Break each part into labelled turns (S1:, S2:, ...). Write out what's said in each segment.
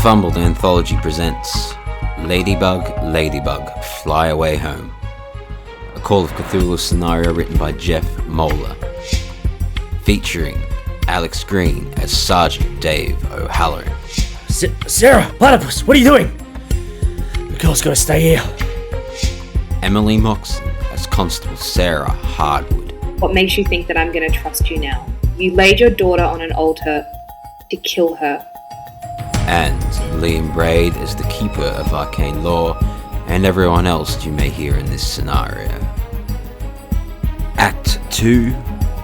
S1: Fumbled Anthology presents Ladybug, Ladybug, Fly Away Home. A Call of Cthulhu scenario written by Jeff Moeller. Featuring Alex Green as Sergeant Dave O'Halloran.
S2: Sarah, Platypus, what are you doing? The girl's gotta stay here.
S1: Emily Moxon as Constable Sarah Hardwood.
S3: What makes you think that I'm gonna trust you now? You laid your daughter on an altar to kill her.
S1: And Liam Braid as the Keeper of Arcane Law, and everyone else you may hear in this scenario. Act 2,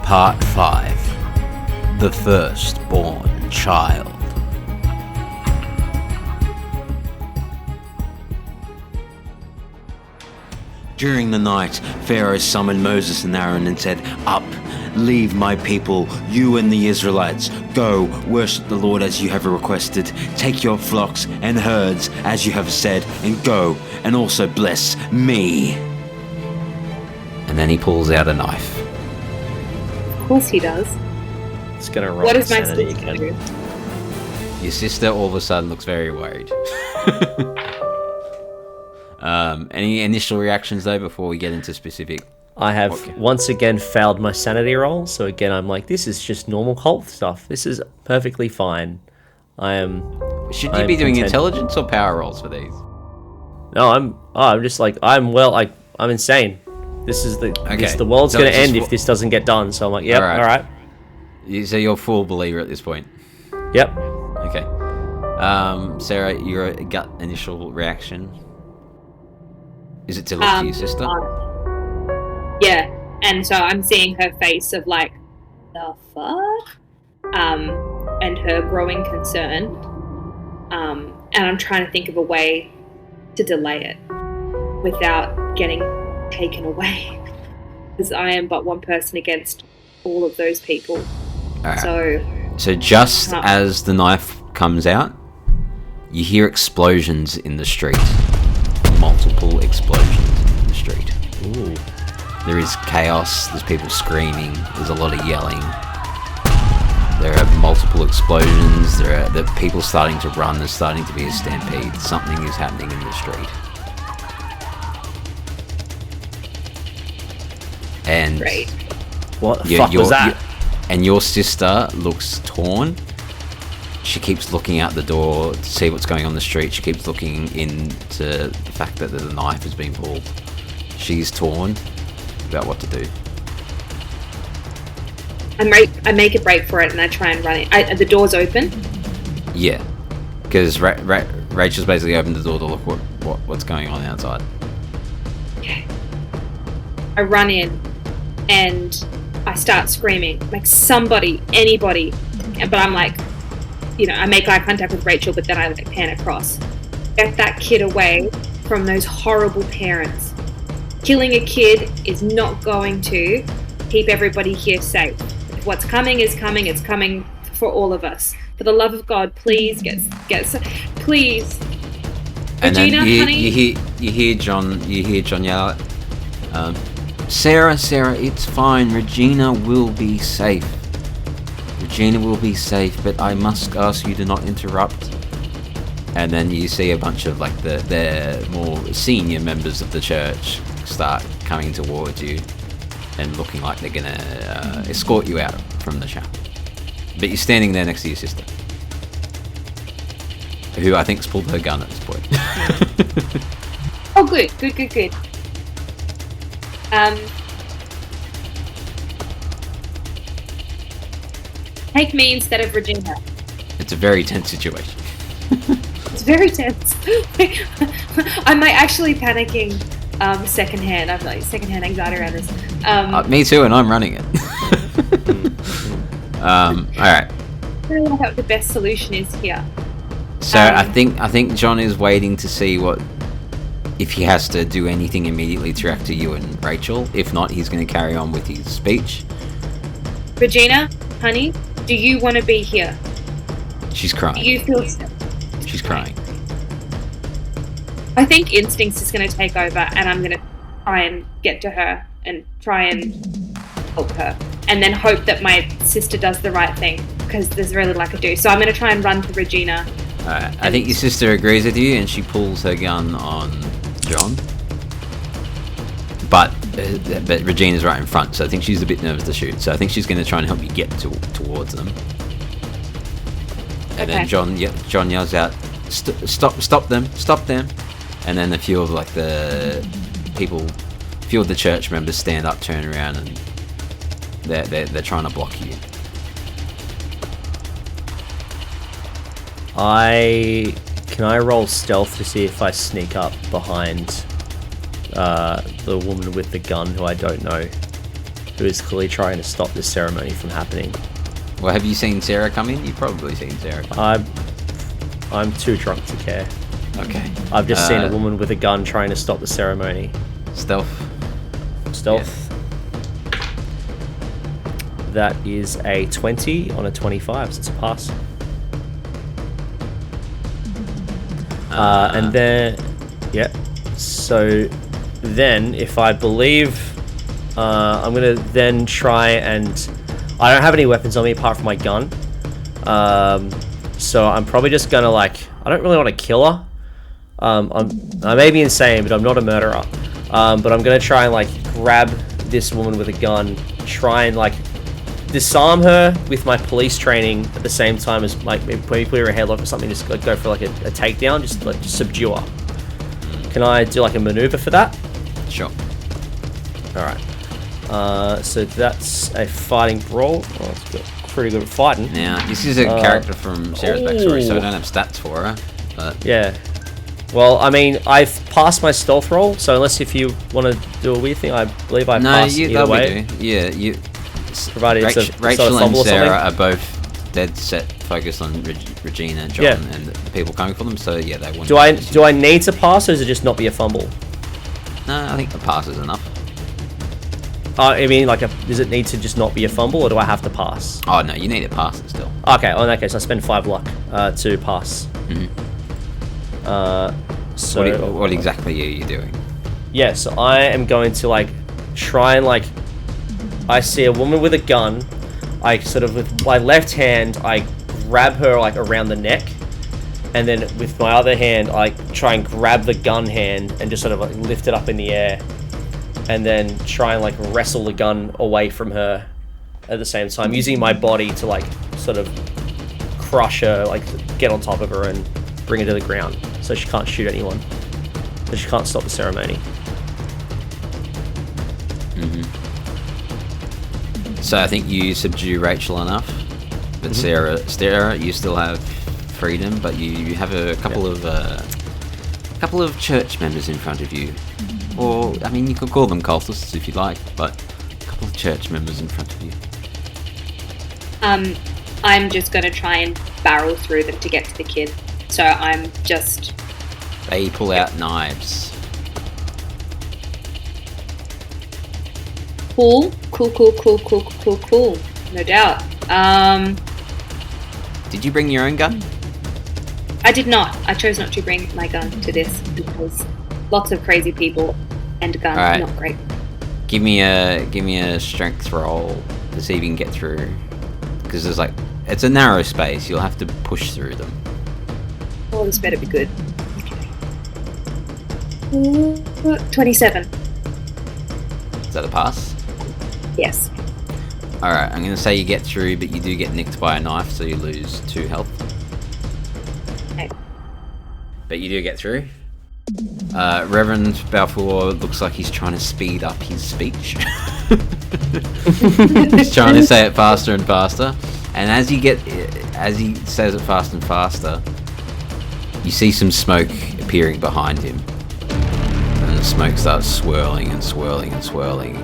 S1: Part 5. The Firstborn Child. During the night, Pharaoh summoned Moses and Aaron and said, "Up, leave my people, you and the Israelites. Go, worship the Lord as you have requested. Take your flocks and herds as you have said, and go, and also bless me." And then he pulls out a knife.
S3: Of course he does.
S2: It's gonna roll
S3: What is my
S2: sanity
S3: sister
S2: again.
S3: do?
S1: Your sister all of a sudden looks very worried. Any initial reactions though before we get into specific?
S2: I have once again failed my sanity roll, so again I'm like, this is just normal cult stuff. This is perfectly fine.
S1: Should you be doing intelligence or power rolls for these?
S2: No, I'm just like, I'm insane. This is the world's gonna end if this doesn't get done. So I'm like, yep, all right.
S1: So you're a full believer at this point.
S2: Yep.
S1: Okay. Sarah, your gut initial reaction? Is it to look to your sister?
S3: Yeah, and so I'm seeing her face of like, the fuck? And her growing concern. And I'm trying to think of a way to delay it without getting taken away. Because I am but one person against all of those people.
S1: All right.
S3: So
S1: just as the knife comes out, you hear explosions in the street. Multiple explosions in the street.
S2: Ooh.
S1: There is chaos, there's people screaming, there's a lot of yelling. There are multiple explosions, there are people starting to run, there's starting to be a stampede. Something is happening in the street. And
S3: great.
S2: What the fuck was that?
S1: And your sister looks torn. She keeps looking out the door to see what's going on in the street. She keeps looking into the fact that the knife has been pulled. She's torn about what to do.
S3: I make a break for it and I try and run it. The door's open?
S1: Yeah, because Rachel's basically opened the door to look what's going on outside.
S3: Okay. I run in and I start screaming, like somebody, anybody. But I'm like, I make eye contact with Rachel, but then I like pan across. Get that kid away from those horrible parents. Killing a kid is not going to keep everybody here safe. If what's coming is coming, it's coming for all of us. For the love of God, please please.
S1: And
S3: Regina,
S1: then
S3: honey.
S1: You hear John yell out, Sarah, it's fine. Regina will be safe. Regina will be safe, but I must ask you to not interrupt. And then you see a bunch of like the more senior members of the church start coming towards you and looking like they're gonna escort you out from the chapel. But you're standing there next to your sister, who I think's pulled her gun at this point.
S3: Oh, good. Take me instead of Regina.
S1: It's a very tense situation.
S3: It's very tense. I'm like actually panicking secondhand. I've like secondhand anxiety around this.
S1: Me too, and I'm running it. Alright.
S3: I don't know what the best solution is here.
S1: So I think John is waiting to see if he has to do anything immediately to react to you and Rachel. If not, he's going to carry on with his speech.
S3: Regina, honey, do you want to be here?
S1: She's crying.
S3: Do you feel safe?
S1: She's crying.
S3: I think instincts is going to take over, and I'm going to try and get to her and try and help her. and then hope that my sister does the right thing, because there's very little I could do. So I'm going to try and run to Regina
S1: Alright, I think your sister agrees with you, and she pulls her gun on John. But Regina's right in front, so I think she's a bit nervous to shoot. So I think she's going to try and help you get towards them. And then John yells out, "Stop them! Stop them!" And then a few of the church members stand up, turn around, and they're trying to block you.
S2: Can I roll stealth to see if I sneak up behind the woman with the gun who I don't know, who is clearly trying to stop this ceremony from happening?
S1: Well, have you seen Sarah come in? You've probably seen Sarah come in.
S2: I'm too drunk to care.
S1: Okay.
S2: I've just seen a woman with a gun trying to stop the ceremony.
S1: Stealth.
S2: Yeah. That is a 20 on a 25, so it's a pass. And then, so then if I believe, I'm going to then try and, I don't have any weapons on me apart from my gun. So I'm probably just going to I don't really want to kill her. I may be insane, but I'm not a murderer. But I'm going to try and grab this woman with a gun, try and disarm her with my police training at the same time as maybe put her in a headlock or something, just go for a takedown, just subdue her. Can I do a maneuver for that?
S1: Sure.
S2: Alright. So that's a fighting brawl. Oh, it's pretty good at fighting.
S1: Now, this is a character from Sarah's backstory, so I don't have stats for her. But
S2: yeah. Well, I mean, I've passed my stealth roll, so unless if you want to do a weird thing, I believe I passed either way.
S1: Yeah, you.
S2: Provided
S1: Rachel and Sarah are both dead set focused on Regina, John, and the people coming for them. So yeah, they want.
S2: Do I need to pass, or does it just not be a fumble?
S1: No, I think the pass is enough.
S2: I mean, does it need to just not be a fumble, or do I have to pass?
S1: Oh no, you need to pass it still.
S2: Okay, well, in that case, I spend 5 luck to pass.
S1: Mm-hmm.
S2: So
S1: what exactly are you doing?
S2: Yeah, so I am going to try and I see a woman with a gun. I sort of, with my left hand, I grab her around the neck, and then with my other hand, I try and grab the gun hand and just sort of lift it up in the air, and then try and wrestle the gun away from her at the same time, using my body to sort of crush her, get on top of her and bring her to the ground, so she can't shoot anyone, so she can't stop the ceremony.
S1: Mm-hmm. So I think you subdue Rachel enough, but Sarah, you still have freedom, but you have a couple of church members in front of you, or I mean, you could call them cultists if you like, but a couple of church members in front of you.
S3: I'm just going to try and barrel through them to get to the kid. So I'm just.
S1: They pull out knives.
S3: Cool. No doubt.
S1: Did you bring your own gun?
S3: I did not. I chose not to bring my gun to this because lots of crazy people and guns are not great.
S1: Give me a strength roll to see if you can get through, because there's it's a narrow space. You'll have to push through them.
S3: Oh, this better be good. Okay. 27.
S1: Is that a pass?
S3: Yes.
S1: Alright, I'm going to say you get through, but you do get nicked by a knife, so you lose 2 health.
S3: Okay.
S1: But you do get through. Reverend Balfour looks like he's trying to speed up his speech. He's trying to say it faster and faster. And as he says it faster and faster, you see some smoke appearing behind him. And the smoke starts swirling and swirling and swirling.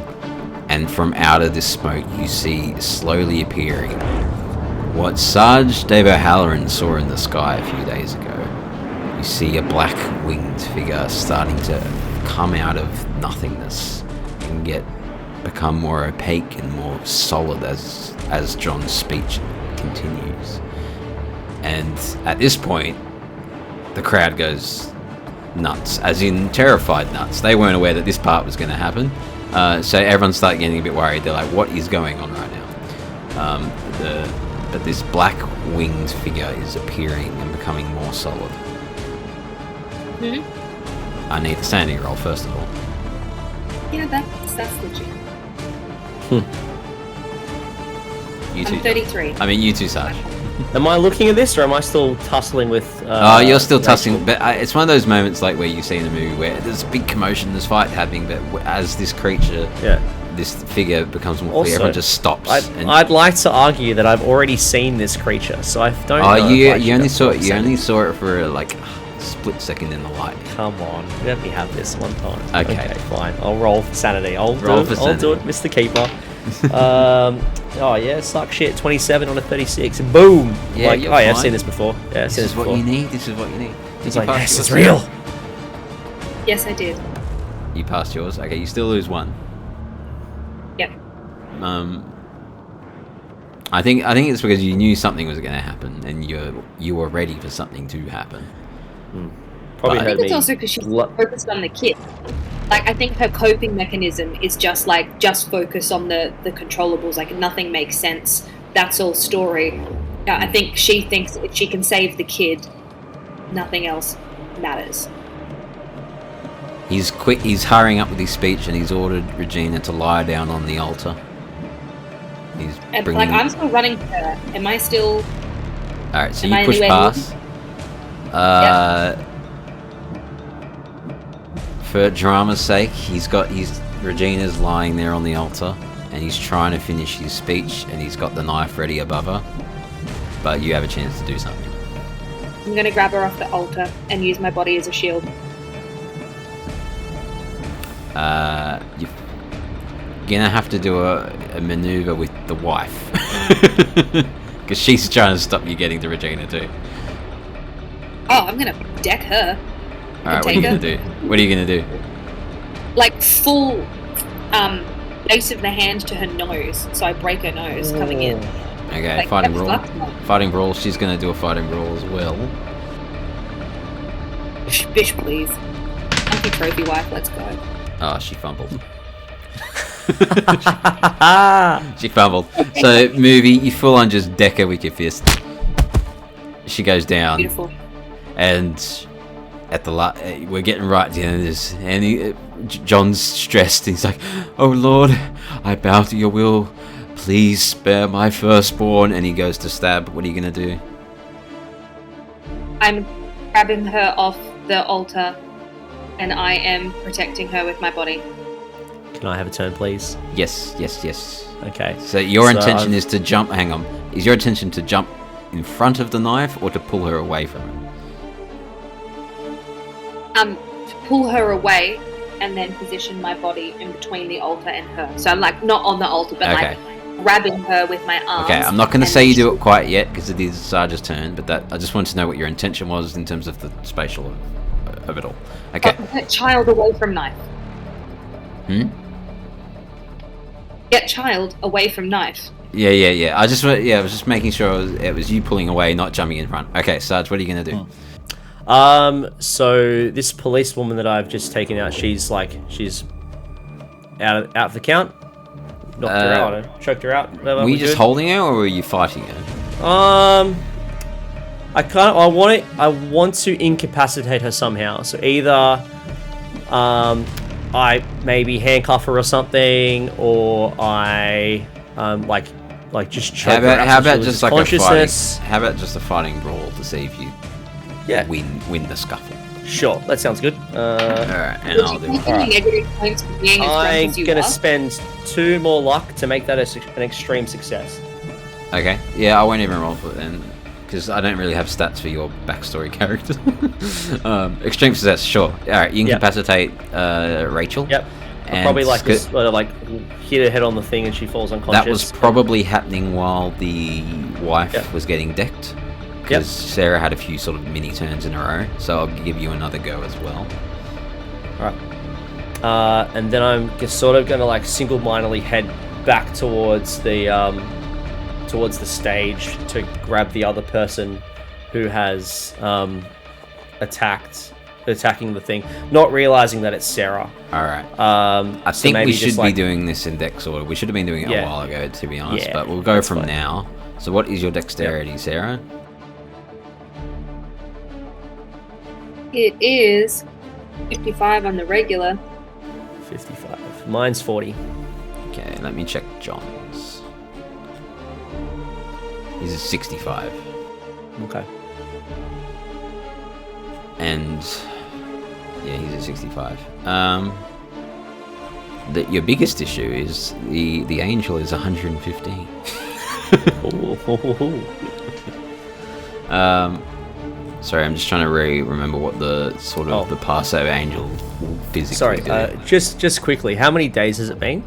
S1: And from out of this smoke, you see slowly appearing what Sarge Devo-Halloran saw in the sky a few days ago. You see a black winged figure starting to come out of nothingness and become more opaque and more solid as John's speech continues. And at this point, the crowd goes nuts, as in terrified nuts. They weren't aware that this part was going to happen. So everyone started getting a bit worried. They're like, what is going on right now? but this black winged figure is appearing and becoming more solid. I need the sanity roll first of all.
S3: Yeah, that's legit.
S1: You two.
S3: I'm 33.
S1: I mean, you two, Sarge.
S2: Am I looking at this, or am I still tussling with?
S1: Oh, you're still
S2: Rachel?
S1: tussling, but it's one of those moments like where you see in the movie where there's a big commotion, there's fight happening, but as this creature, this figure becomes more clear, everyone just stops.
S2: I'd like to argue that I've already seen this creature, so I don't.
S1: Oh,
S2: know
S1: you
S2: if I
S1: only
S2: should
S1: saw
S2: have
S1: it for like a split second in the light.
S2: Come on, let me have this one time.
S1: Okay,
S2: fine. I'll roll for sanity. I'll do it, Mr. Keeper. Oh yeah, suck shit. 27 on a 36. Boom.
S1: Yeah,
S2: like,
S1: you're
S2: oh yeah, I've
S1: fine.
S2: seen this before. Yeah, I've
S1: This
S2: seen
S1: is
S2: this
S1: what
S2: before.
S1: you need. This is what you need.
S2: It's
S1: You
S2: like,
S1: passed
S2: yes, it's
S1: yours?
S2: real.
S3: Yes, I did.
S1: You passed yours. Okay, you still lose one.
S3: Yep.
S1: I think it's because you knew something was going to happen, and you were ready for something to happen.
S2: Probably
S3: I
S2: heard
S3: think it's
S2: me.
S3: also because she's focused on the kid. Like, I think her coping mechanism is just focus on the controllables. Like, nothing makes sense. That's all story. I think she thinks if she can save the kid, nothing else matters.
S1: He's quick. He's hurrying up with his speech, and he's ordered Regina to lie down on the altar. He's
S3: And
S1: bringing.
S3: I'm still running to her. Am I still?
S1: All right, so
S3: am I
S1: you push
S3: anywhere
S1: past. For drama's sake, Regina's lying there on the altar, and he's trying to finish his speech, and he's got the knife ready above her. But you have a chance to do something.
S3: I'm gonna grab her off the altar and use my body as a shield.
S1: You're gonna have to do a maneuver with the wife, because she's trying to stop you getting to Regina too.
S3: Oh, I'm gonna deck her.
S1: All right, what are you gonna do? What are you gonna do?
S3: Like full base of the hand to her nose, so I break her nose coming in.
S1: Okay,
S3: Like,
S1: fighting
S3: that's
S1: brawl.
S3: fucked up.
S1: Fighting brawl. She's gonna do a fighting brawl as well.
S3: Bish, please. Monkey trophy wife, let's go.
S1: Oh, she fumbled. She fumbled. So, movie, you full on just deck her with your fist. She goes down.
S3: Beautiful.
S1: And at the we're getting right to the end of this, and John's stressed. He's like, "Oh Lord, I bow to your will. Please spare my firstborn." And he goes to stab. What are you gonna do?
S3: I'm grabbing her off the altar, and I am protecting her with my body.
S2: Can I have a turn, please?
S1: Yes.
S2: Okay.
S1: So your intention
S2: I've-
S1: is to jump. Hang on. Is your intention to jump in front of the knife or to pull her away from it?
S3: To pull her away and then position my body in between the altar and her. So I'm like not on the altar, but
S1: Okay.
S3: like grabbing her with my arms.
S1: Okay, I'm not going to
S3: and
S1: say you do
S3: then
S1: it quite yet because it is Sarge's turn, but I just wanted to know what your intention was in terms of the spatial of it all. Okay.
S3: Get child away from knife. Get child away from knife.
S1: Yeah. I was just making sure it was you pulling away, not jumping in front. Okay, Sarge, what are you going to do?
S2: So this policewoman that I've just taken out, she's out for the count. Knocked her out, I choked her out.
S1: Were you just holding her, or were you fighting her?
S2: I want to incapacitate her somehow. So either, I maybe handcuff her or something, or I, just choke her out.
S1: How about just like
S2: consciousness?
S1: how about just a fighting brawl to see if you win the scuffle?
S2: Sure, that sounds good.
S1: Alright, and I'll do it.
S3: Negative points for being as drunk
S2: I'm
S3: as you
S2: gonna
S3: are.
S2: spend 2 more luck to make that an extreme success.
S1: Okay, yeah, I won't even roll for it then, because I don't really have stats for your backstory character. Extreme success, sure. Alright, you incapacitate Rachel.
S2: Yep.
S1: And
S2: Probably hit her head on the thing and she falls unconscious.
S1: that was probably happening while the wife was getting decked. Because Sarah had a few sort of mini turns in a row, so I'll give you another go as well.
S2: Alright. And then I'm just sort of gonna single-mindedly head back towards the stage to grab the other person who has attacking the thing, not realizing that it's Sarah.
S1: Alright. I
S2: So
S1: think we
S2: maybe
S1: should
S2: just,
S1: be doing this in deck order. We should have been doing it a while ago, to be honest, but we'll go from
S2: fine.
S1: now. So what is your dexterity, Sarah?
S3: It is 55 on the regular.
S2: 55. Mine's 40.
S1: Okay, let me check John's. He's a 65.
S2: Okay.
S1: And yeah, he's a 65. Your biggest issue is the angel is 115. Sorry, I'm just trying to remember what the sort of the Paso angel will physically do.
S2: Just quickly, how many days has it been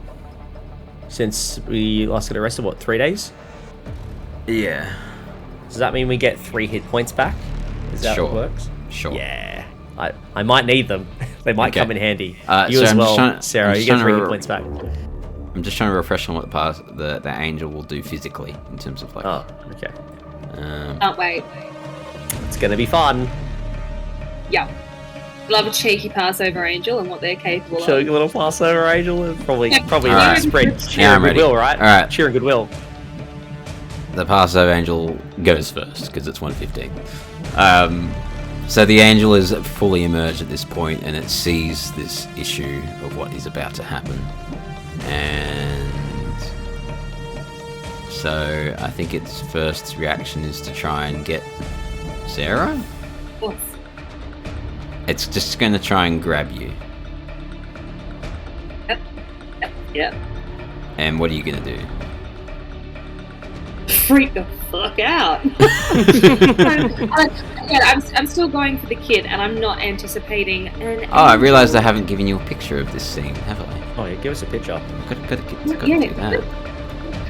S2: since we last got arrested? What, 3 days?
S1: Yeah.
S2: Does that mean we get 3 hit points back? Is that how it works?
S1: Sure.
S2: Yeah. I might need them. They might come in handy. You
S1: so
S2: as
S1: I'm
S2: well, Sarah. You get 3 hit points back.
S1: I'm just trying to refresh on what the angel will do physically in terms of like.
S2: Oh, okay.
S3: Can't wait.
S2: It's gonna be fun.
S3: Yeah. Love a cheeky Passover angel and what they're capable
S2: Showing
S3: of.
S2: a little Passover angel and probably
S1: Alright.
S2: spread cheer
S1: Yeah,
S2: and
S1: I'm ready.
S2: goodwill, right?
S1: Alright.
S2: Cheer and goodwill.
S1: The Paso angel goes first because it's 115. So the angel is fully emerged at this point, and it sees this issue of what is about to happen, and so I think its first reaction is to try and get Sarah.
S3: Yes.
S1: It's just going to try and grab you.
S3: Yep.
S1: And what are you going to do?
S3: Freak the fuck out. I'm still going for the kid, and I'm not anticipating an.
S1: Oh, I realised I haven't given you a picture of this scene, have I?
S2: Oh yeah, give us a picture.
S1: Got to do that.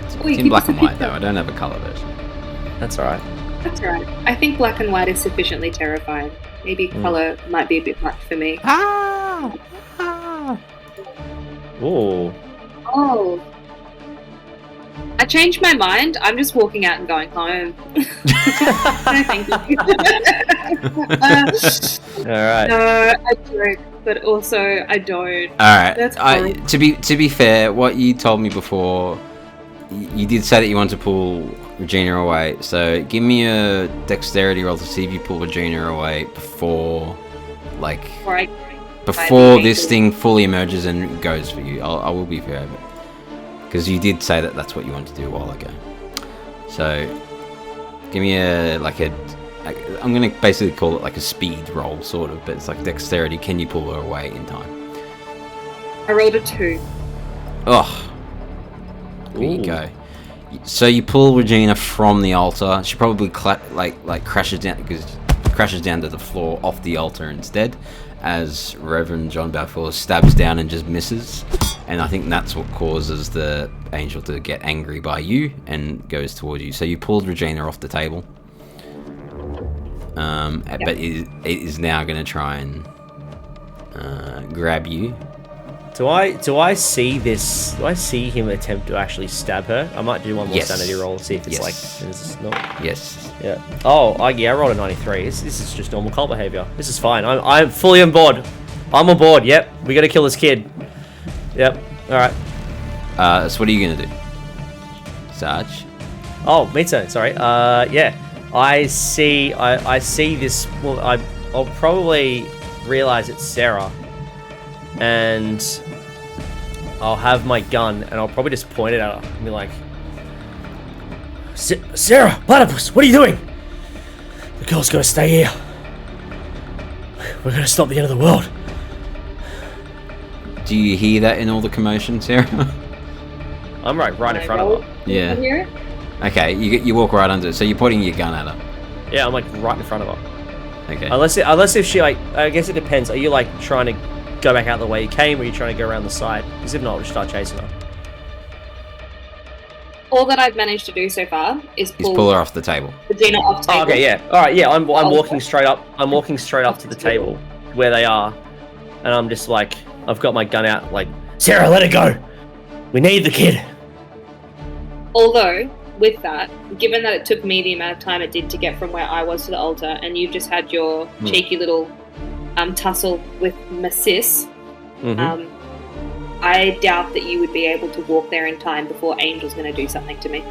S1: It's
S3: Wait,
S1: in
S3: give
S1: black
S3: us a
S1: and white
S3: picture.
S1: though. I don't have a colour version.
S2: That's alright.
S3: That's right. I think black and white is sufficiently terrifying. Maybe color might be a bit much for me.
S1: Ah!
S2: Ooh.
S3: Oh. I changed my mind. I'm just walking out and going home. No, thank you.
S2: Alright.
S3: No, I joke, but also I don't.
S1: All right.
S3: That's fine.
S1: To be fair, what you told me before, you did say that you want to pull Regina away. So give me a dexterity roll to see if you pull Regina away before this thing fully emerges and goes for you. I will be fair, because you did say that that's what you wanted to do a while ago. So give me I'm gonna basically call it like a speed roll, sort of, but it's like dexterity. Can you pull her away in time?
S3: I rolled a 2.
S1: Oh, there you go. So you pull Regina from the altar. She probably crashes down to the floor off the altar instead, as Reverend John Balfour stabs down and just misses. And I think that's what causes the angel to get angry by you and goes towards you. So you pulled Regina off the table. But it is now going to try and grab you.
S2: Do I see this? Do I see him attempt to actually stab her? I might do one more
S1: Yes.
S2: sanity roll to see if it's
S1: Yes.
S2: Is this not?
S1: Yes.
S2: Yeah. Oh, yeah. I rolled a 93. This is just normal cult behavior. This is fine. I'm fully on board. I'm on board. Yep. We got to kill this kid. Yep. All right.
S1: So what are you going to do, Sarge?
S2: Oh, me turn. Sorry. Yeah. I see this. Well, I'll probably realize it's Sarah, and I'll have my gun, and I'll probably just point it at her and be like, Sarah, Platypus, what are you doing? The girl's gotta stay here. We're gonna stop the end of the world.
S1: Do you hear that in all the commotion, Sarah?
S2: I'm right in front of her.
S1: Yeah.
S3: Hear it?
S1: Okay, you walk right under it, so you're pointing your gun at her.
S2: Yeah, I'm like right in front of her.
S1: Okay.
S2: Unless if she I guess it depends. Are you like trying to go back out the way you came, or are you trying to go around the side? Because if not, we'll just start chasing her.
S3: All that I've managed to do so far is
S1: pull her off the table.
S3: Regina off table.
S2: Oh, okay, yeah. All right, yeah. I'm walking straight up. I'm walking straight up to the table where they are, and I'm just like, I've got my gun out, like, Sarah, let it go. We need the kid.
S3: Although, with that, given that it took me the amount of time it did to get from where I was to the altar, and you've just had your cheeky little tussle with my sis, I doubt that you would be able to walk there in time before Angel's going to do something to me.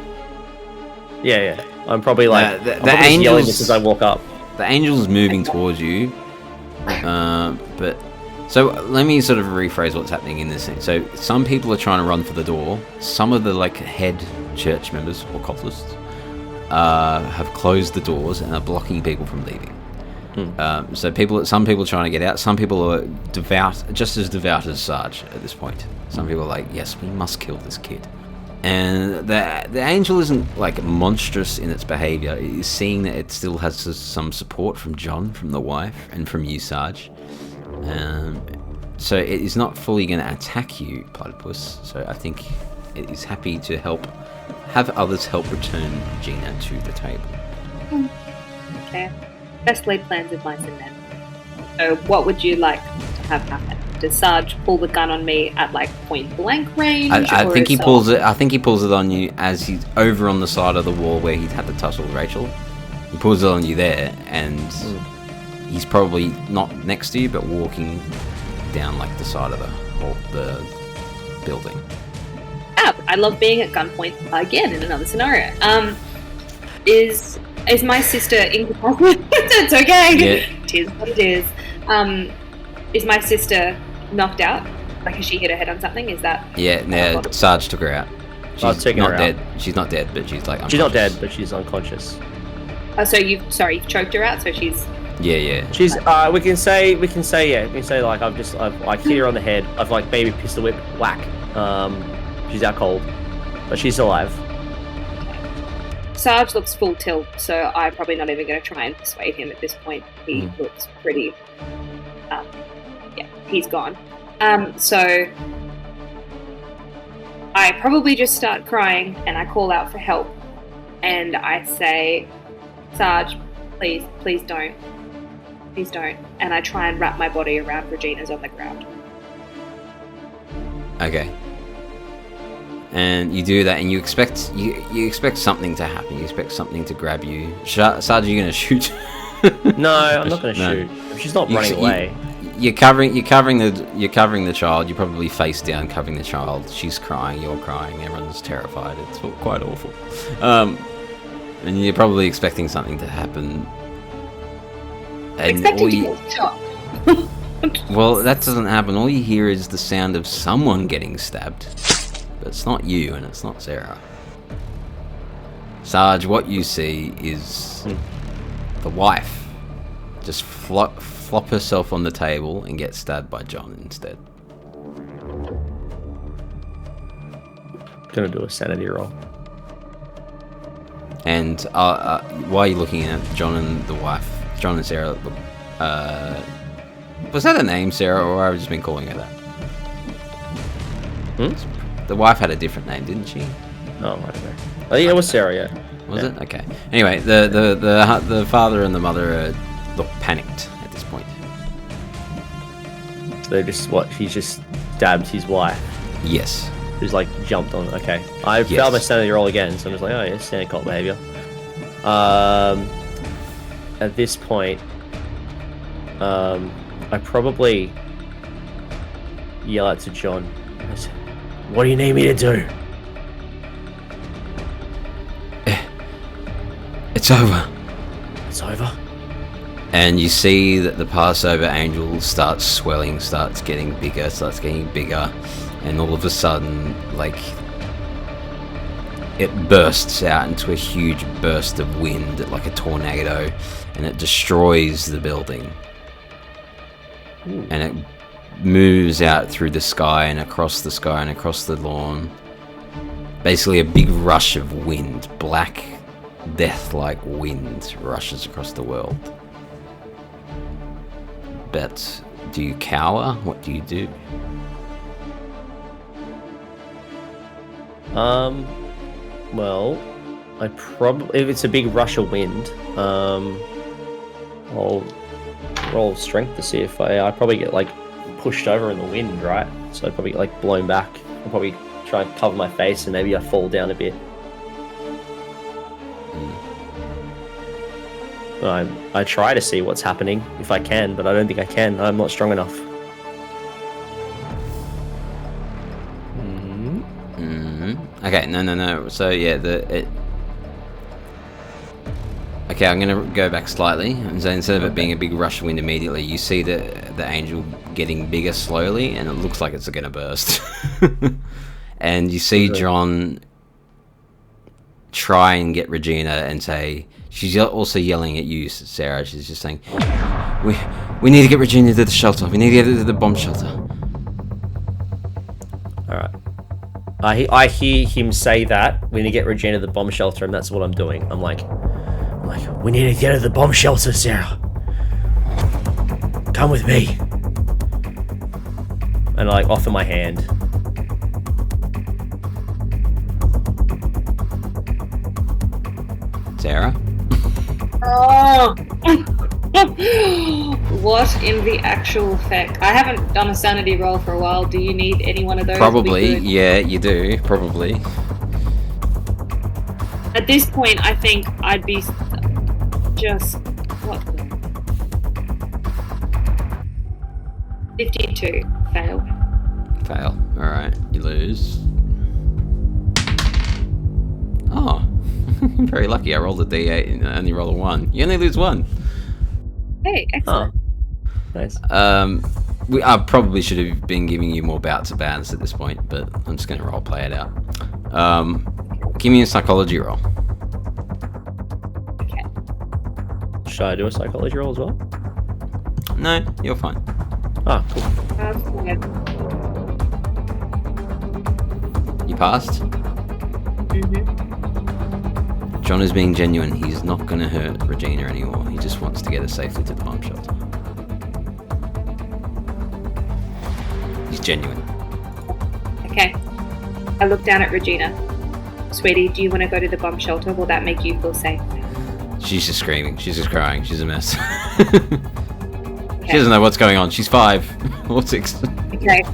S2: Yeah. I'm probably like
S1: the
S2: I'm probably just yelling
S1: angels-
S2: this as I walk up.
S1: The angel's moving towards you, but so let me sort of rephrase what's happening in this thing. So some people are trying to run for the door. Some of the like head church members or cultists have closed the doors and are blocking people from leaving. So some people are trying to get out. Some people are devout, just as devout as Sarge at this point. Some people are like, yes, we must kill this kid. And the angel isn't like monstrous in its behaviour. It is seeing that it still has some support from John, from the wife, and from you, Sarge. So it is not fully going to attack you, Platypus. So I think it is happy to have others help return Gina to the table.
S3: Okay. Best laid plans of mice and men. So what would you like to have happen? Does Sarge pull the gun on me at like point blank range?
S1: I think he pulls it. I think he pulls it on you as he's over on the side of the wall where he'd had the tussle with Rachel. He pulls it on you there, and he's probably not next to you, but walking down like the side of the building.
S3: I love being at gunpoint again in another scenario. Is my sister incapacitated? It's okay.
S1: Yeah.
S3: It is what it is. Is my sister knocked out? Like, has she hit her head on something? Is that?
S1: Yeah, no, Sarge took her out. She's
S2: taking
S1: not
S2: her
S1: dead.
S2: out.
S1: She's not dead, but she's like unconscious.
S2: She's not dead, but she's unconscious.
S3: Oh, so you've choked her out. So she's.
S1: Yeah.
S2: She's we can say like I've hit her on the head. I've like baby pistol whip whack. She's out cold, but she's alive.
S3: Sarge looks full tilt, so I'm probably not even going to try and persuade him at this point. He looks pretty. He's gone. So I probably just start crying and I call out for help, and I say, "Sarge, please don't. Please don't." And I try and wrap my body around Regina's on the ground.
S1: Okay. And you do that, and you expect something to happen. You expect something to grab you. Sarge, are you gonna shoot?
S2: No, I'm not gonna shoot. She's not running away.
S1: You're covering the child. You're probably face down, covering the child. She's crying. You're crying. Everyone's terrified. It's quite awful. And you're probably expecting something to happen. And
S3: Expecting to get shot.
S1: Well, that doesn't happen. All you hear is the sound of someone getting stabbed. But it's not you, and it's not Sarah. Sarge, what you see is the wife just flop herself on the table and get stabbed by John instead.
S2: Gonna do a sanity roll.
S1: And while you're looking at John and the wife, John and Sarah, was that a name, Sarah, or have I just been calling her that? The wife had a different name, didn't she?
S2: Oh, I don't know. Oh, yeah, it was Sarah, yeah.
S1: Was it? Okay. Anyway, the father and the mother look panicked at this point.
S2: So he's just stabbed his wife.
S1: Yes.
S2: Who's like jumped on. Okay. I failed my sanity roll again, so I'm just like, oh yeah, standard cult behavior. At this point, I probably yell out to John. I say, "What do you need me to do?"
S1: It's over.
S2: It's over.
S1: And you see that the Passover angel starts swelling, starts getting bigger, and all of a sudden, like, it bursts out into a huge burst of wind, like a tornado, and it destroys the building.
S2: Ooh.
S1: And it moves out through the sky and across the lawn. Basically a big rush of wind, black, death-like wind rushes across the world. But do you cower? What do you do?
S2: Well, I probably, if it's a big rush of wind, I'll roll strength to see if I probably get like pushed over in the wind, right? So I'd probably get like blown back. I'll probably try and cover my face and maybe I fall down a bit. I try to see what's happening if I can, but I don't think I can. I'm not strong enough.
S1: Okay, no. So yeah, Okay, I'm going to go back slightly. And so instead of it being a big rush of wind immediately, you see the angel getting bigger slowly, and it looks like it's going to burst. And you see John try and get Regina and say... She's also yelling at you, Sarah. She's just saying, we need to get Regina to the shelter. We need to get her to the bomb shelter.
S2: Alright. I hear him say that. We need to get Regina to the bomb shelter, and that's what I'm doing. I'm like, we need to get her to the bomb shelter, Sarah. Come with me. And I offer my hand.
S1: Sarah?
S3: Oh. What in the actual feck? I haven't done a sanity roll for a while. Do you need any one of those?
S1: Probably, yeah, you do. Probably.
S3: At this point, I think I'd be just... What? 52. Fail.
S1: Fail. Alright, you lose. Oh. Very lucky. I rolled a d8 and I only rolled a 1. You only lose 1.
S3: Hey, excellent.
S2: Nice.
S1: I probably should have been giving you more bouts of bands at this point, but I'm just going to role play it out. Give me a psychology roll.
S3: Okay.
S2: Should I do a psychology roll as well?
S1: No, you're fine.
S2: Ah, cool.
S1: You passed?
S3: Mm-hmm.
S1: John is being genuine. He's not going to hurt Regina anymore. He just wants to get her safely to the bomb shelter. He's genuine.
S3: Okay. I look down at Regina. Sweetie, do you want to go to the bomb shelter? Will that make you feel safe?
S1: She's just screaming. She's just crying. She's a mess. She doesn't know what's going on. She's 5 or 6.
S3: Okay.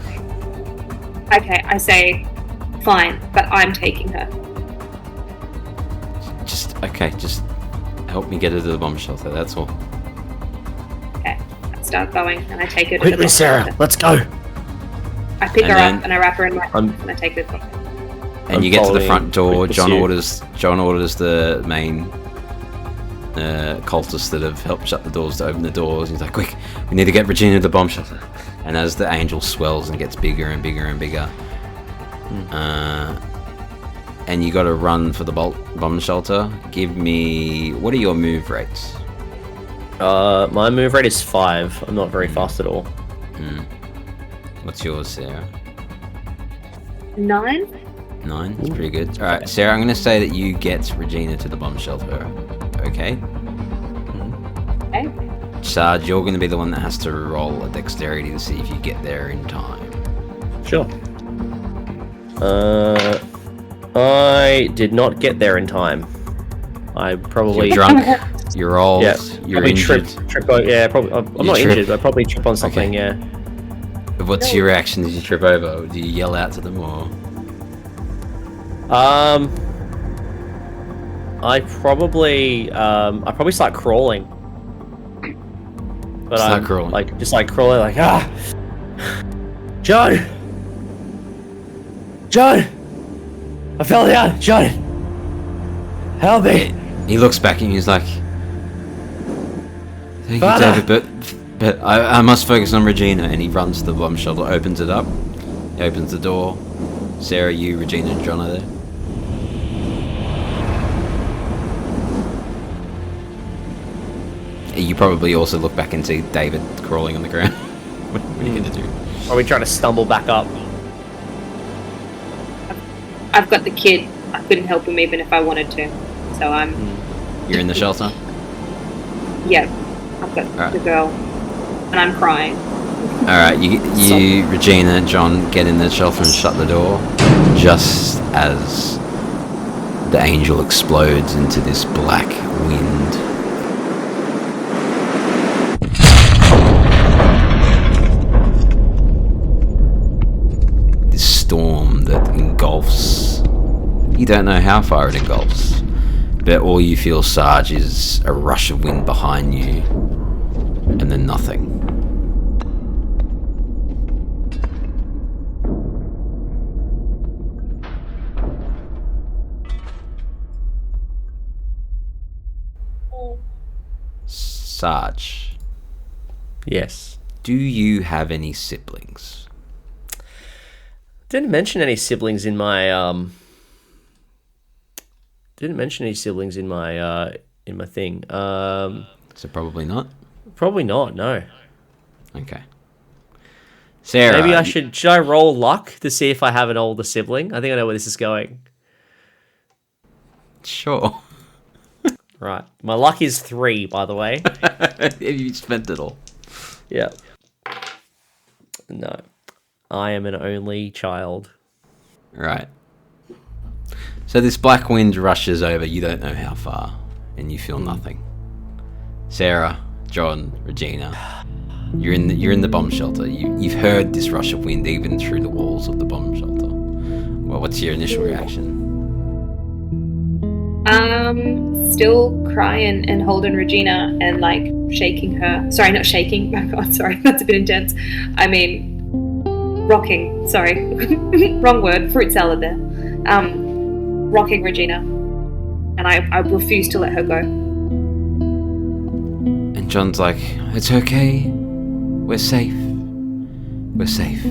S3: Okay, I say, fine, but I'm taking her.
S1: Just help me get her to the bomb shelter, that's all.
S3: Okay. I start going and I take her to
S2: Quickly,
S3: the bomb
S2: Sarah,
S3: shelter.
S2: let's go.
S3: I pick
S1: And
S3: her
S1: then-
S3: up and I wrap her in my arms and I take her to the
S1: And you get to the
S2: following
S1: front door.
S2: with
S1: John
S2: pursuit.
S1: orders the main cultists that have helped shut the doors to open the doors. He's like, quick, we need to get Regina to the bomb shelter. And as the angel swells and gets bigger and bigger and bigger, and you got to run for the bomb shelter. Give me, what are your move rates?
S2: My move rate is 5. I'm not very fast at all.
S1: What's yours, Sarah?
S3: 9?
S1: 9. That's pretty good. All right, Sarah, I'm going to say that you get Regina to the bomb shelter. Okay.
S3: Okay.
S1: Sarge, you're going to be the one that has to roll a dexterity to see if you get there in time.
S2: Sure. I did not get there in time. I probably...
S1: You're drunk. You're old.
S2: Yeah,
S1: You're
S2: probably
S1: injured.
S2: probably. I'm not injured. I probably trip on something.
S1: Okay.
S2: Yeah.
S1: What's your reaction? Did you trip over? Do you yell out to them or?
S2: I probably start crawling. But
S1: Start
S2: I'm
S1: crawling.
S2: like just like crawling like John, I fell down. John, help me.
S1: He looks back and he's like, "Thank
S2: Father."
S1: you, David, but I must focus on Regina." And he runs to the bomb shelter, opens it up. He opens the door. Sarah, you, Regina, and John are there. You probably also look back and see David crawling on the ground. What are you going to do?
S2: Are we trying to stumble back up?
S3: I've got the kid. I couldn't help him even if I wanted to. So I'm...
S1: You're in the shelter?
S3: Yeah. I've got
S1: Alright.
S3: the girl. And I'm crying.
S1: Alright, you Regina and John get in the shelter and shut the door. Just as the angel explodes into this black wind. This storm that engulfs... You don't know how far it engulfs. But all you feel, Sarge, is a rush of wind behind you. And then nothing. Sarge,
S2: Yes.
S1: do you have any siblings?
S2: Didn't mention any siblings in my thing.
S1: So probably not.
S2: Probably not. No.
S1: Okay. Sarah,
S2: Maybe should I roll luck to see if I have an older sibling? I think I know where this is going.
S1: Sure.
S2: Right. My luck is 3, by the way.
S1: You spent it all.
S2: Yeah. No. I am an only child.
S1: Right. So this black wind rushes over, you don't know how far, and you feel nothing. Sarah, John, Regina, you're in the bomb shelter. You've heard this rush of wind even through the walls of the bomb shelter. Well, what's your initial reaction?
S3: Still crying and holding Regina and like shaking her. Sorry, not shaking. Oh God, sorry, that's a bit intense. I mean, rocking. Sorry, wrong word. Fruit salad there. Rocking Regina, and I refuse to let her go.
S1: And John's like, it's okay. We're safe. We're safe.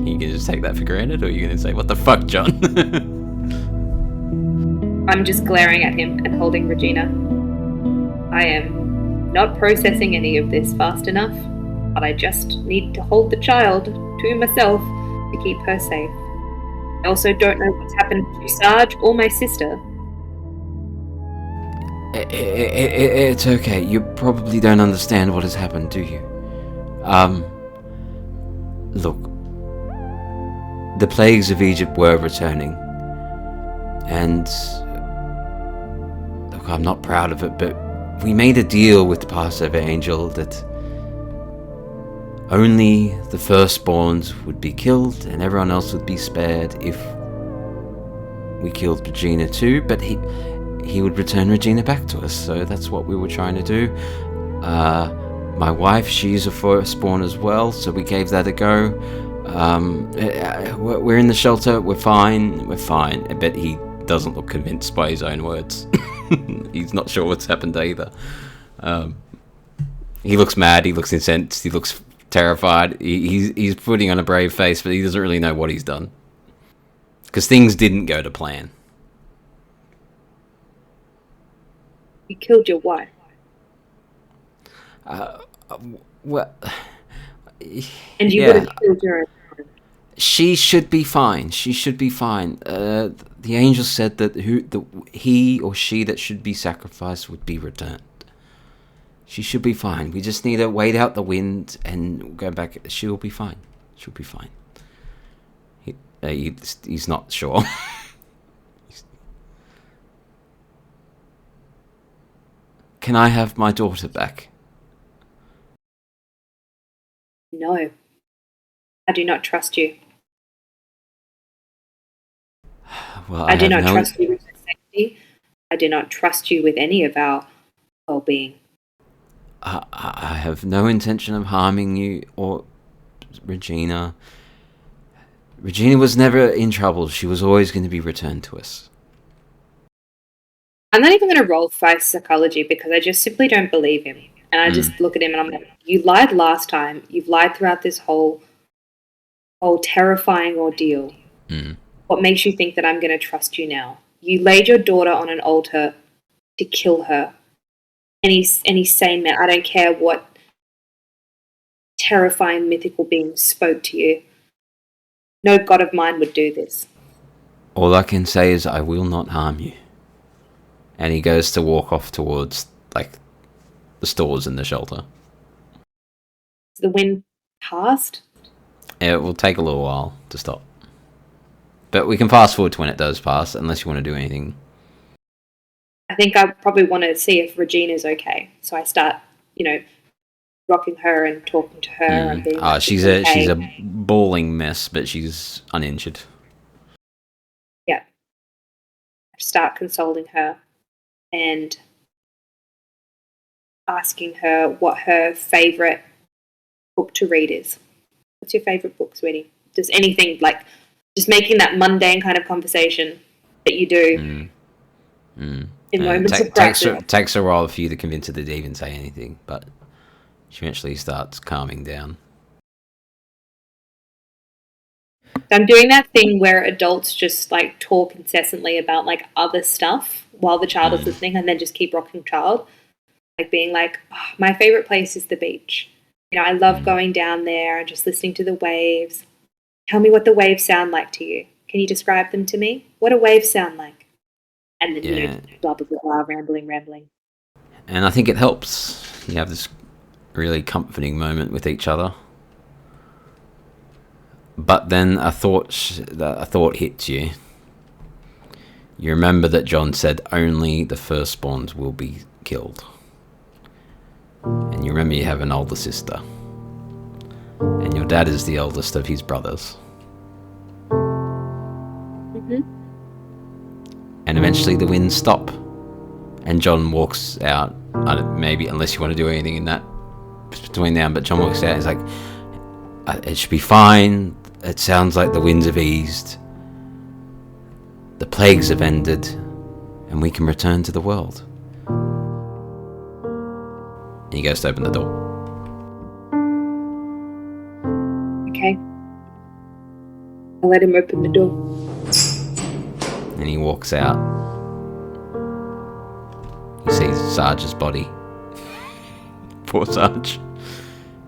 S1: You can just take that for granted, or are you going to say, what the fuck, John?
S3: I'm just glaring at him and holding Regina. I am not processing any of this fast enough, but I just need to hold the child to myself to keep her safe. I also don't know what's happened to Sarge or my sister.
S1: It's okay. You probably don't understand what has happened, do you? Look. The plagues of Egypt were returning. And look, I'm not proud of it, but we made a deal with the Passover angel that only the firstborns would be killed and everyone else would be spared if we killed Regina too, but he would return Regina back to us, so that's what we were trying to do. My wife, she's a firstborn as well, so we gave that a go. We're in the shelter, we're fine, but he doesn't look convinced by his own words. He's not sure what's happened either. He looks mad, he looks incensed, he looks terrified. He's putting on a brave face, but he doesn't really know what he's done. Because things didn't go to plan.
S3: You killed your wife.
S1: Well...
S3: And you
S1: yeah.
S3: would have killed your own.
S1: She should be fine. She should be fine. The angel said that he or she that should be sacrificed would be returned. She should be fine. We just need to wait out the wind and go back. She'll be fine. She'll be fine. He's not sure. Can I have my daughter back?
S3: No. I do not trust you.
S1: Well,
S3: I do not trust you with your safety. I do not trust you with any of our well-being.
S1: I have no intention of harming you or Regina. Regina was never in trouble. She was always going to be returned to us.
S3: I'm not even going to roll for psychology because I just simply don't believe him. And I just look at him and I'm like, you lied last time. You've lied throughout this whole terrifying ordeal. What makes you think that I'm going to trust you now? You laid your daughter on an altar to kill her. Any sane man, I don't care what terrifying mythical being spoke to you. No god of mine would do this.
S1: All I can say is I will not harm you. And he goes to walk off towards, the stores in the shelter.
S3: Is the wind past?
S1: It will take a little while to stop. But we can fast forward to when it does pass, unless you want to do anything.
S3: I think I probably want to see if Regina's okay. So I start, rocking her and talking to her. And being like,
S1: she's
S3: okay.
S1: a bawling mess, but she's uninjured.
S3: Yeah. I start consoling her and asking her what her favourite book to read is. What's your favourite book, sweetie? Just anything, just making that mundane kind of conversation that you do in in moments of
S1: takes
S3: crisis.
S1: takes a while for you to convince her to even say anything, but she eventually starts calming down.
S3: I'm doing that thing where adults just like talk incessantly about like other stuff while the child is listening, and then just keep rocking child, like being like, oh, my favorite place is the beach. You know, I love going down there and just listening to the waves. Tell me what the waves sound like to you. Can you describe them to me? What do waves sound like? And then you know, blah blah blah, rambling.
S1: And I think it helps. You have this really comforting moment with each other. But then a thought hits you. You remember that John said only the firstborns will be killed. And you remember you have an older sister. And your dad is the oldest of his brothers.
S3: Mm-hmm.
S1: And eventually the winds stop. And John walks out. Maybe, unless you want to do anything in that between now, but John walks out. He's like, it should be fine. It sounds like the winds have eased. The plagues have ended. And we can return to the world. And he goes to open the door.
S3: Okay. I'll let him open the door.
S1: And he walks out. He sees Sarge's body. Poor Sarge.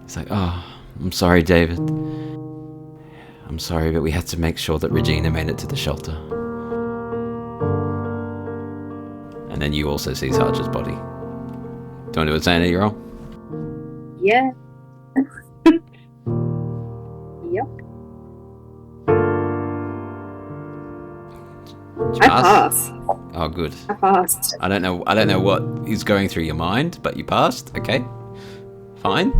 S1: He's like, oh, I'm sorry, David. I'm sorry, but we had to make sure that Regina made it to the shelter. And then you also see Sarge's body. Do you want to say anything wrong?
S3: Yeah. Yep.
S1: Did you
S3: I pass.
S1: Oh, good.
S3: I passed.
S1: I don't know what is going through your mind, but you passed. Okay, fine.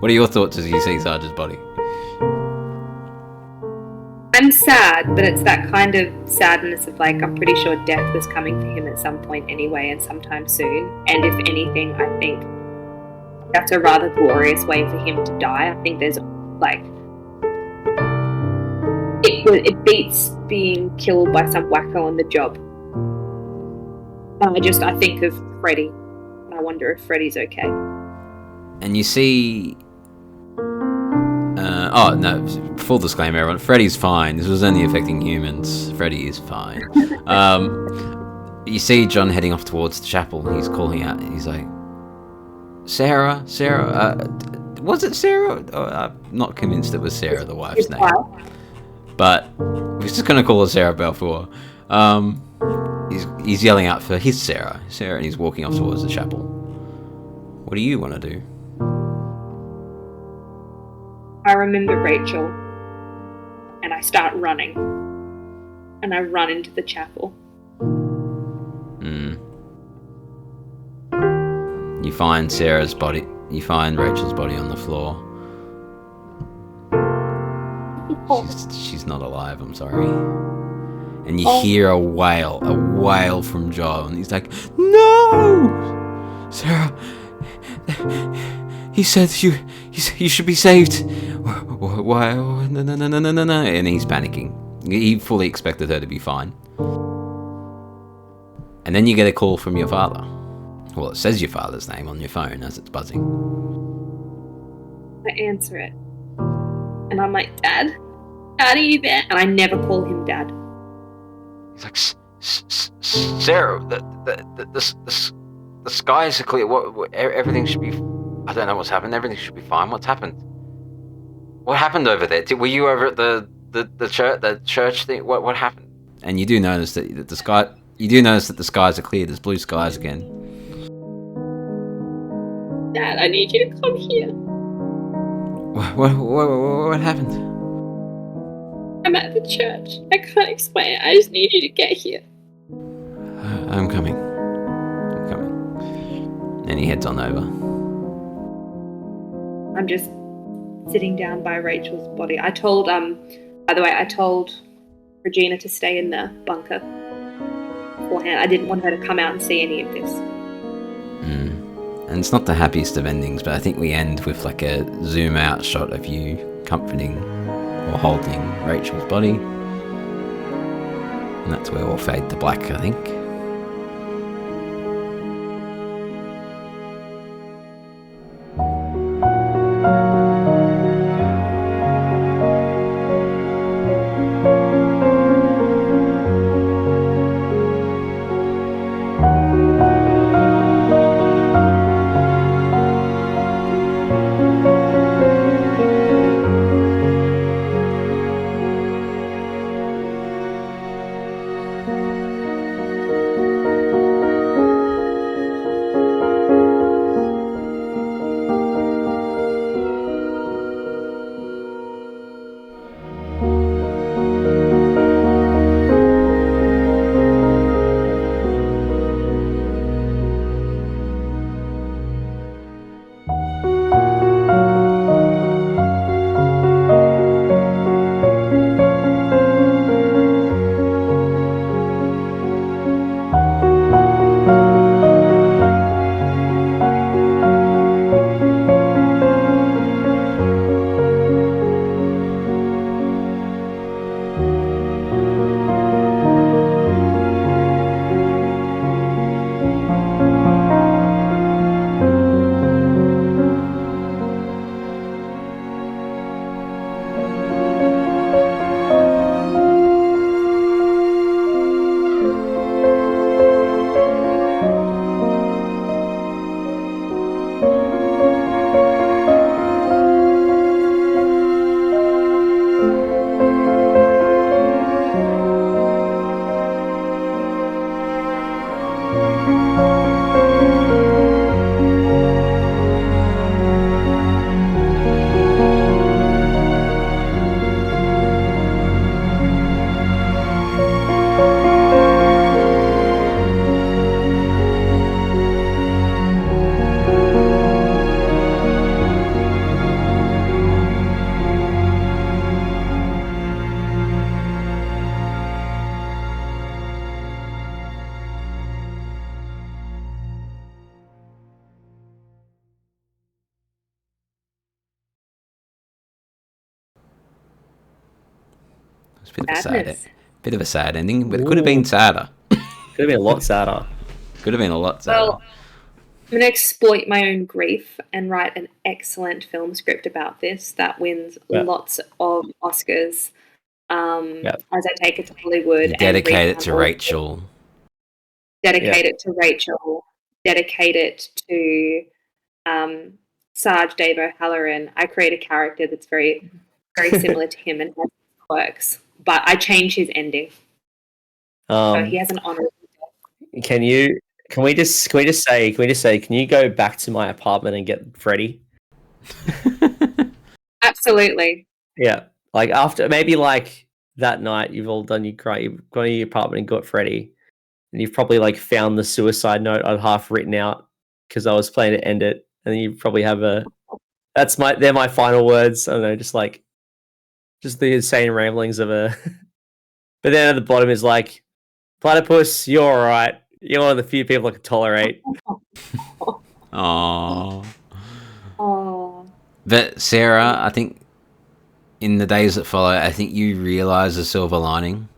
S1: What are your thoughts as you see Sarge's body?
S3: I'm sad, but it's that kind of sadness of like, I'm pretty sure death was coming for him at some point anyway, and sometime soon. And if anything, I think that's a rather glorious way for him to die. I think there's like, it beats being killed by some wacko on the job. And I think of Freddy. I wonder if Freddy's okay.
S1: And you see... oh, no, full disclaimer, everyone. Freddy's fine. This was only affecting humans. Freddy is fine. You see John heading off towards the chapel. He's calling out. He's like, Sarah, was it Sarah? Oh, I'm not convinced it was Sarah, the wife's name. But we're just going to call her Sarah Balfour. He's yelling out for his Sarah, and he's walking off towards the chapel. What do you want to do?
S3: I remember Rachel, and I start running, and I run into the chapel.
S1: You find Sarah's body. You find Rachel's body on the floor. She's not alive, I'm sorry. And you hear a wail from John. He's like, no! Sarah, he said you should be saved. Why? No. And he's panicking. He fully expected her to be fine. And then you get a call from your father. Well, it says your father's name on your phone as it's buzzing.
S3: I answer it. And I'm like, Dad, are you there? And I never call him Dad.
S1: He's like, Sarah, the skies are clear. Everything should be... I don't know what's happened. Everything should be fine. What's happened? What happened over there? Were you over at the church thing? What happened? And you do notice that the sky... You do notice that the skies are clear. There's blue skies again.
S3: Dad, I need you to come here.
S1: What happened?
S3: I'm at the church. I can't explain it. I just need you to get here.
S1: I'm coming. And he heads on over.
S3: I'm just sitting down by Rachel's body. I told, by the way, I told Regina to stay in the bunker beforehand. I didn't want her to come out and see any of this.
S1: And it's not the happiest of endings, but I think we end with like a zoom out shot of you comforting or holding Rachel's body. And that's where we'll fade to black, I think. It's a bit
S3: Sadness.
S1: of a sad ending, but it could have been sadder.
S2: Could have been a lot sadder.
S1: Could have been a lot sadder.
S3: Well, I'm going to exploit my own grief and write an excellent film script about this that wins lots of Oscars as I take it to Hollywood.
S1: Dedicate it to Rachel.
S3: Dedicate it to Rachel. Dedicate it to Sarge Dave O'Halloran. I create a character that's very, very similar to him and has quirks, but I change his ending. So he has an honorable death.
S2: Can we just say, can you go back to my apartment and get Freddy?
S3: Absolutely.
S2: Yeah. Like after maybe like that night you've all done you've gone to your apartment and got Freddy. And you've probably like found the suicide note I'd half written out because I was planning to end it. And then you probably have they're my final words. I don't know, just the insane ramblings of a but then at the bottom is like, Platypus, you're alright. You're one of the few people I can tolerate.
S1: Aww.
S3: Oh.
S1: But Sarah, I think in the days that follow, I think you realise the silver lining.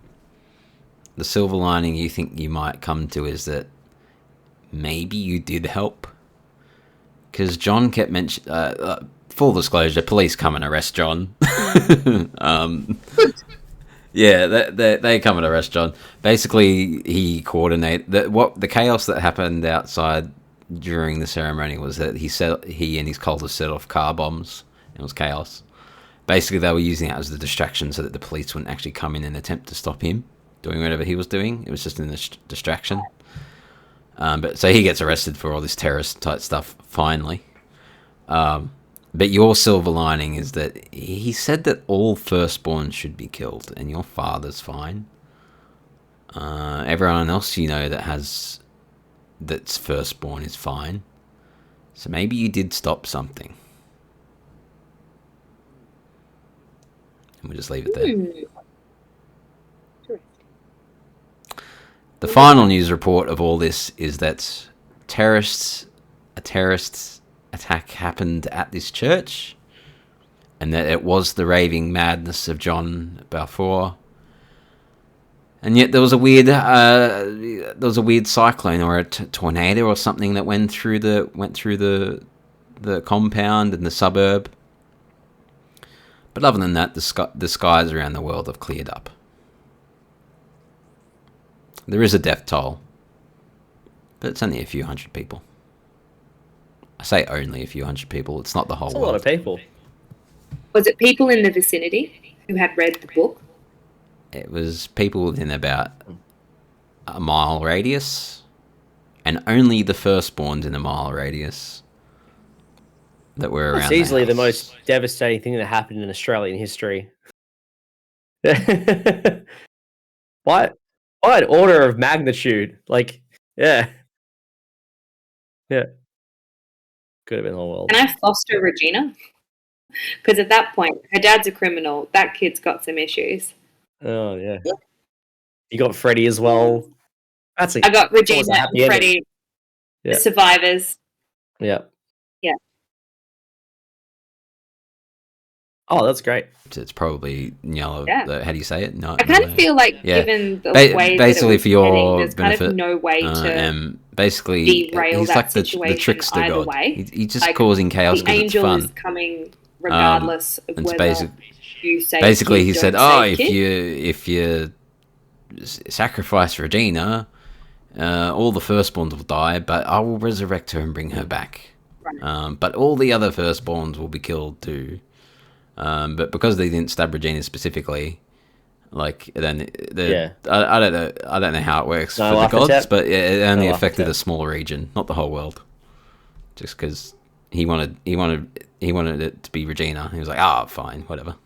S1: The silver lining you think you might come to is that maybe you did help. Because John kept mentioning... full disclosure, police come and arrest John. Yeah, they come and arrest John. Basically, he coordinated the chaos that happened outside during the ceremony was that he and his cultists set off car bombs. It was chaos. Basically, they were using that as the distraction so that the police wouldn't actually come in and attempt to stop him doing whatever he was doing. It was just a distraction. But so he gets arrested for all this terrorist type stuff finally. But your silver lining is that he said that all firstborn should be killed, and your father's fine. Everyone else you know that's firstborn is fine. So maybe you did stop something. And we'll just leave it there. The final news report of all this is that a terrorist attack happened at this church, and that it was the raving madness of John Balfour. And yet there was a weird cyclone or a tornado or something that went through the compound and the suburb. But other than that, the skies around the world have cleared up. There is a death toll, but it's only a few hundred people. I say only a few hundred people. It's not the whole world.
S2: That's a lot of people.
S3: Was it people in the vicinity who had read the book?
S1: It was people within about a mile radius, and only the firstborns in a mile radius that were around.
S2: It's easily the
S1: house.
S2: most devastating thing that happened in Australian history. What an order of magnitude! Like, yeah. Could have been the whole world.
S3: Can I foster Regina? Because at that point, her dad's a criminal. That kid's got some issues.
S2: Oh yeah. You got Freddy as well.
S3: I got Regina and Freddy,
S2: the
S3: survivors.
S2: Yeah.
S3: Yeah.
S2: Oh, that's great.
S1: It's probably how do you say it? No,
S3: I kind of feel like, given the way
S1: basically
S3: that
S1: for your
S3: there's
S1: benefit,
S3: kind of no way to
S1: basically
S3: derail
S1: he's
S3: that
S1: like the
S3: situation
S1: trickster
S3: either
S1: god.
S3: way.
S1: He's just causing chaos
S3: The
S1: because it's
S3: angel
S1: fun.
S3: is coming regardless of
S1: it's
S3: whether you say
S1: basically
S3: kid,
S1: he said,
S3: don't say
S1: if you sacrifice Regina, all the firstborns will die, but I will resurrect her and bring her back.
S3: Right.
S1: But all the other firstborns will be killed too. But because they didn't stab Regina specifically, like then I don't know how it works for the gods, but it only affected a small region, not the whole world. Just because he wanted it to be Regina, he was like, fine, whatever.